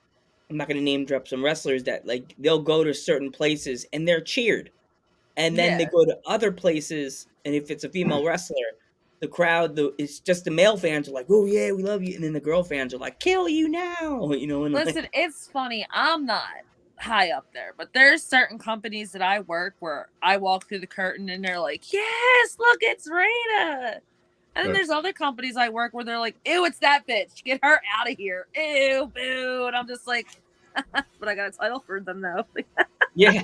not gonna name drop some wrestlers that like they'll go to certain places and they're cheered, and then they Yeah. go to other places, and if it's a female wrestler, the crowd, it's just the male fans are like, "Oh yeah, we love you," and then the girl fans are like, "Kill you now," you know. And Listen, it's funny. I'm not high up there, but there's certain companies that I work where I walk through the curtain and they're like, "Yes, look, it's Raena." And then there's other companies I work where they're like, "Ew, it's that bitch. Get her out of here. Ew, boo." And I'm just like, but I got a title for them though. yeah.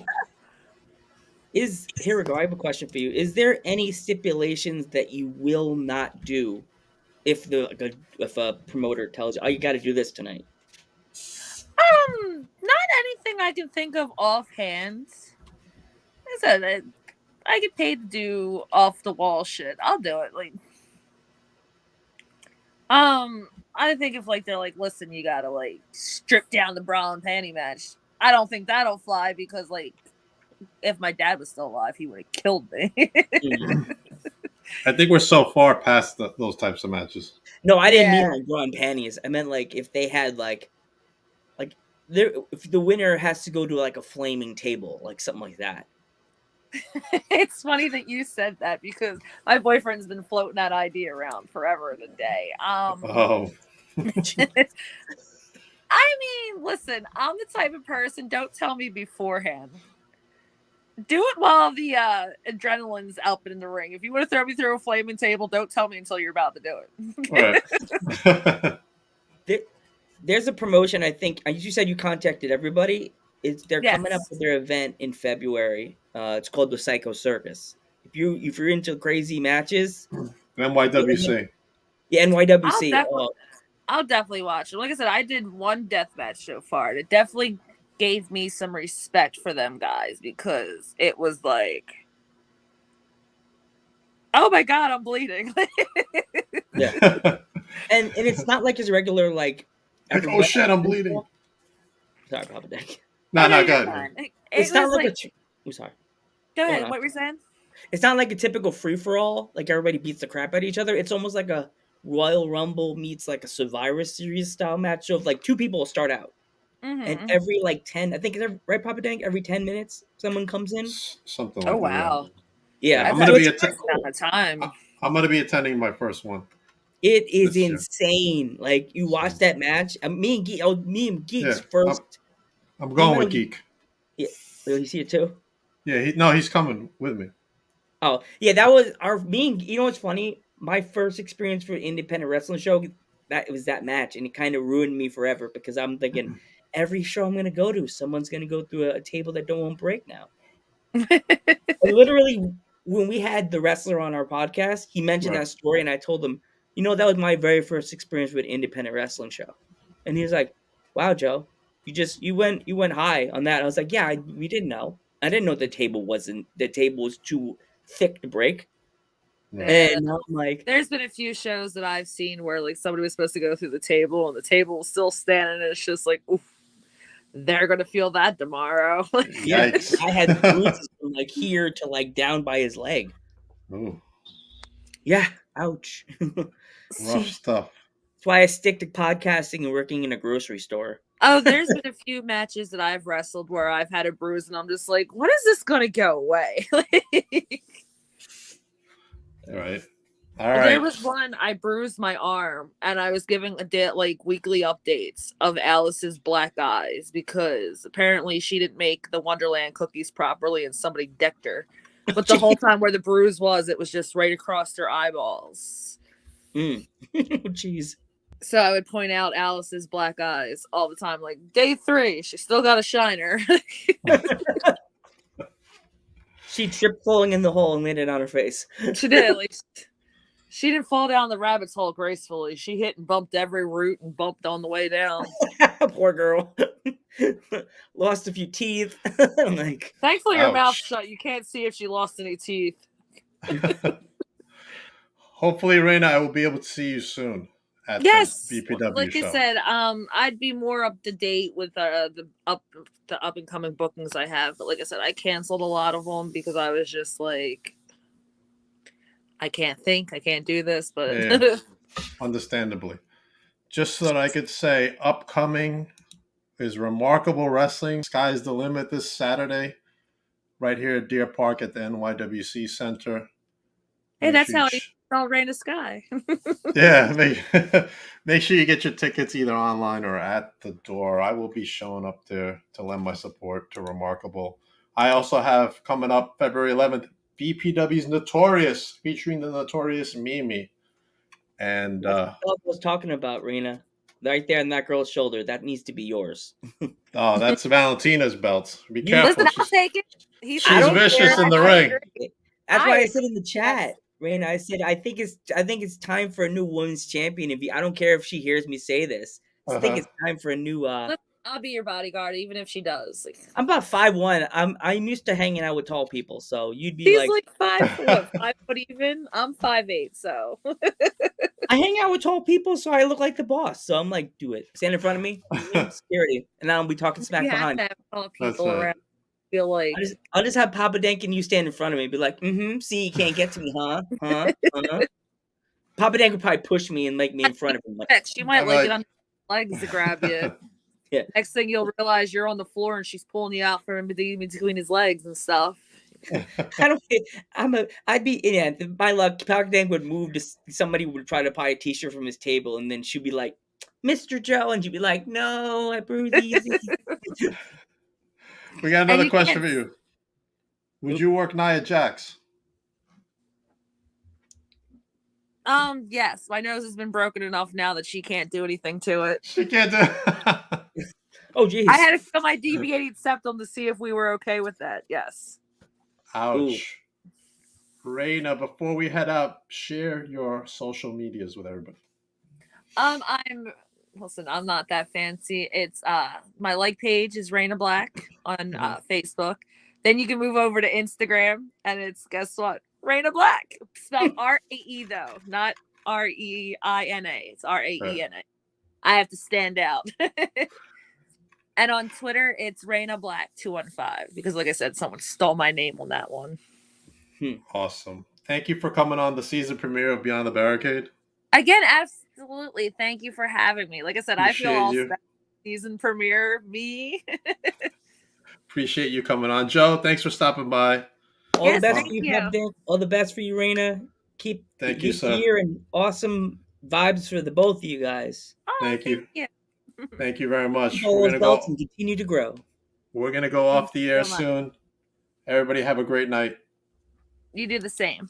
Here we go. I have a question for you. Is there any stipulations that you will not do if a promoter tells you, "Oh, you got to do this tonight"? Not anything I can think of offhand. I said I get paid to do off the wall shit. I'll do it. Like, I think if like they're like, "Listen, you gotta like strip down the bra and panty match." I don't think that'll fly because like, if my dad was still alive, he would have killed me. I think we're so far past those types of matches. No, I didn't mean like bra and panties. I meant like if they had if the winner has to go to like a flaming table, like something like that. It's funny that you said that because my boyfriend's been floating that idea around forever and a day. Oh. I mean, listen, I'm the type of person, don't tell me beforehand. Do it while the adrenaline's up in the ring. If you want to throw me through a flaming table, don't tell me until you're about to do Right. There's a promotion, I think, you said you contacted everybody. They're coming up with their event in February. It's called the Psycho Circus. If you're into crazy matches, NYWC. Yeah, NYWC. I'll definitely watch it. Like I said, I did one death match so far. It definitely gave me some respect for them guys because it was like, oh my god, I'm bleeding. Yeah, and it's not like his regular like. Oh shit, I'm bleeding. Sorry, Papa Dick. No, go ahead. It's not like I'm sorry. Go ahead. What were you saying? It's not like a typical free for all. Like everybody beats the crap out of each other. It's almost like a Royal Rumble meets like a Survivor Series style match. So if like two people start out, and every like 10, I think right, Papa Dank. Every 10 minutes, someone comes in. Something like that. Oh wow. Yeah, I'm gonna be attending my first one. It is insane. Like you watch that match. Me and Geek's first. I'm going with Geek. Yeah, will you see it too? Yeah, he's coming with me. Oh yeah, that was you know what's funny? My first experience for an independent wrestling show, that was that match, and it kind of ruined me forever because I'm thinking every show I'm gonna go to, someone's gonna go through a table that won't break now. Literally, when we had the wrestler on our podcast, he mentioned that story, and I told him, you know, that was my very first experience with an independent wrestling show, and he was like, "Wow, Joe, you went high on that." I was like, "Yeah, we didn't know. I didn't know the table was too thick to break." And I'm like, there's been a few shows that I've seen where like somebody was supposed to go through the table and the table was still standing, and it's just like, oof, they're gonna feel that tomorrow. Yeah, I had bruises from like here to like down by his leg. Ooh. Yeah, ouch. Rough stuff. That's why I stick to podcasting and working in a grocery store. Oh, there's been a few matches that I've wrestled where I've had a bruise, and I'm just like, when is this gonna go away? All right. There was one, I bruised my arm, and I was giving weekly updates of Alice's black eyes because apparently she didn't make the Wonderland cookies properly, and somebody decked her. But the whole time where the bruise was, it was just right across her eyeballs. Jeez. So I would point out Alice's black eyes all the time, like day 3, she still got a shiner. She tripped falling in the hole and landed on her face. She did. At least she didn't fall down the rabbit's hole gracefully. She hit and bumped every root and bumped on the way down. Poor girl. Lost a few teeth. Like, thankfully, her mouth's shut. You can't see if she lost any teeth. Hopefully, Raena, I will be able to see you soon at the BPW like show. I said, I'd be more up to date with the up and coming bookings I have. But like I said, I canceled a lot of them because I was just like, I can't think, I can't do this, but Yeah, understandably. Just so that I could say, upcoming is Remarkable Wrestling. Sky's the limit this Saturday, right here at Deer Park at the NYWC Center. hey, Make that's sure you how you spell Raina Sky. yeah, make sure you get your tickets either online or at the door. I will be showing up there to lend my support to Remarkable. I also have coming up February 11th, BPW's Notorious, featuring the Notorious Mimi. And That's the belt I was talking about, Raena. Right there on that girl's shoulder. That needs to be yours. oh, that's Valentina's belt. Be You careful. Listen, I'll take it. I She's don't vicious care. in the I ring. agree. That's I why I agree. said in the chat, Raena. I said I think it's time for a new women's champion. I don't care if she hears me say this. I think it's time for a new. Listen, I'll be your bodyguard, even if she does. Like, I'm about 5'1". I'm used to hanging out with tall people, so you'd be she's like, like 5 foot even. I'm 5'8", so I hang out with tall people, so I look like the boss. So I'm like, do it. Stand in front of me, security, and I'll be talking smack you have behind. to have tall That's people right. around. I feel like I'll just have Papa Dank and you stand in front of me, and be like, see, you can't get to me, huh? Papa Dank would probably push me and make me in front of him. Like, she might like get on legs to grab you. yeah. Next thing you'll realize you're on the floor and she's pulling you out from between his legs and stuff. I don't. I'd be by luck. Papa Dank would move to somebody would try to buy a T-shirt from his table, and then she'd be like, "Mr. Joe," and she'd be like, "No, I breathe easy." We got another question for you. Would you work Nia Jax? Yes, my nose has been broken enough now that she can't do anything to it. She can't do Oh, geez. I had to feel my deviating septum to see if we were okay with that. Yes. Ouch. Raena, before we head out, share your social medias with everybody. I'm not that fancy. It's my like page is Raina Black on Facebook. Then you can move over to Instagram and it's guess what? Raina Black. Spelled RAE though, not REINA. It's RAENA. I have to stand out. And on Twitter, it's Raina Black 215 because, like I said, someone stole my name on that one. Awesome. Thank you for coming on the season premiere of Beyond the Barricade. Again, absolutely. Thank you for having me. Like I said, Appreciate I feel all you. special. Season premiere, me. Appreciate you coming on, Joe. Thanks for stopping by. All the best for you, all the best for you, Raena. Keep thank you, sir. Year and awesome vibes for the both of you guys. Oh, thank you. Thank you very much. We're gonna go and continue to grow. We're gonna go off the air soon. Everybody have a great night. You do the same.